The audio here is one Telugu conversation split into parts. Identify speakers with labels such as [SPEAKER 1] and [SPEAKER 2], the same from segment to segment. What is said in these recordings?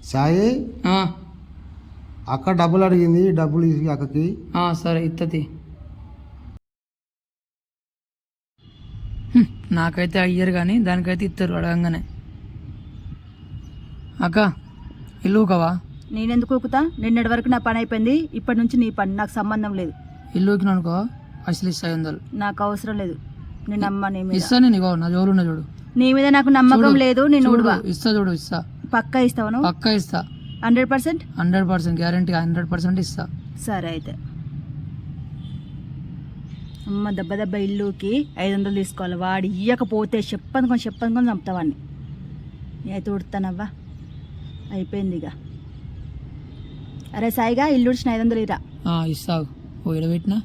[SPEAKER 1] సాయి అక్క డబ్బులు అడిగింది, డబ్బులు ఇసి అక్కకి.
[SPEAKER 2] సరే ఇత్తది. నాకైతే అయ్యారు కానీ దానికైతే ఇస్తారు అడగంగానే. అక్క ఇల్లు ఊకవా?
[SPEAKER 3] నేనెందుకు ఊకుతా? నిన్నటి వరకు నా పని అయిపోయింది, ఇప్పటి నుంచి నీ పని, నాకు సంబంధం లేదు.
[SPEAKER 2] ఇల్లు ఊకినా అనుకో అసలు ఇస్తా 500.
[SPEAKER 3] నాకు అవసరం లేదు. నేను నమ్మ నీ మీద.
[SPEAKER 2] ఇస్తా నేను. ఇగో నా జోలు ఉన్నా చూడు.
[SPEAKER 3] నీ మీద నాకు నమ్మకం లేదు. నేను
[SPEAKER 2] ఇస్తా చూడు. ఇస్తా
[SPEAKER 3] పక్కా ఇస్తావు?
[SPEAKER 2] పక్కా ఇస్తా.
[SPEAKER 3] 100%?
[SPEAKER 2] 100% గ్యారంటీ. 100% ఇస్తా.
[SPEAKER 3] సరే అయితే అమ్మ దెబ్బ దెబ్బ ఇల్లుకి 500 తీసుకోవాలి. వాడు ఇయ్యకపోతే చెప్పనుకొని చంపుతావాడిని. అయితే ఉడతానవ్వా, అయిపోయింది ఇక. అరే సాయిగా ఇల్లు ఉడిచిన 500 ఇరా.
[SPEAKER 2] ఇస్తావు. ఓ ఇడబెట్టినా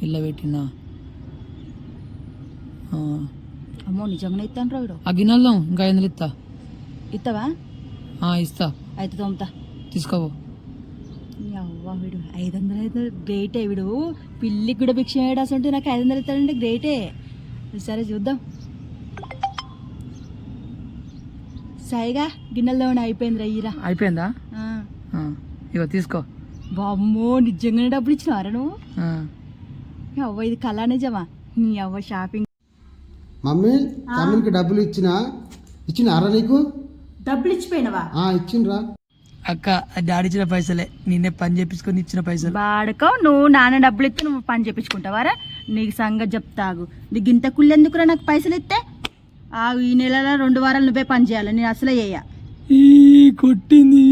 [SPEAKER 2] ఇల్లు పెట్టినా.
[SPEAKER 3] అమ్మో నిజంగానే ఇస్తాను రా వీడు.
[SPEAKER 2] ఆ గిన్నెల్లో ఇంకా 500 ఇస్తా.
[SPEAKER 3] ఇస్తావా?
[SPEAKER 2] ఇస్తా.
[SPEAKER 3] అయితే తోముతా.
[SPEAKER 2] తీసుకోవు.
[SPEAKER 3] అవ్వ వీడు 500 గ్రేటే. వీడు పిల్లికి కూడా భిక్ష వేయడాసంటే నాకు 500 ఇస్తాడంటే గ్రేటే. సరే చూద్దాం. సాయిగా గిన్నెలు తోమడం అయిపోయింది రా. ఇరా.
[SPEAKER 2] అయిపోయిందా? ఇగో తీసుకో.
[SPEAKER 3] బామ్మో నిజంగానే డబ్బులు ఇచ్చినారా నువ్వు? అవ్వ ఇది కళా నిజమా? నీ అవ్వ షాపింగ్.
[SPEAKER 1] మమ్మీ తమ్మునికి డబ్బులు ఇచ్చినారా నీకు?
[SPEAKER 3] డబ్బులు ఇచ్చిపోయినవా?
[SPEAKER 1] ఇచ్చిండ్రా
[SPEAKER 2] అక్క. డాడీ ఇచ్చిన పైసలే, నిన్నే పని చేపించుకొని ఇచ్చిన పైసలు.
[SPEAKER 3] బాడకో నువ్వు నాన్న డబ్బులు ఇస్తే నువ్వు పని చేపించుకుంటావారా? నీకు సంగతి చెప్తాగు. నీకు ఇంత కుళ్ళెందుకురా నాకు పైసలు ఇస్తే? ఈ నెలలో 2 వారాలు నువ్వే పని చేయాలి. నేను అసలే చేయ.
[SPEAKER 2] కొట్టింది.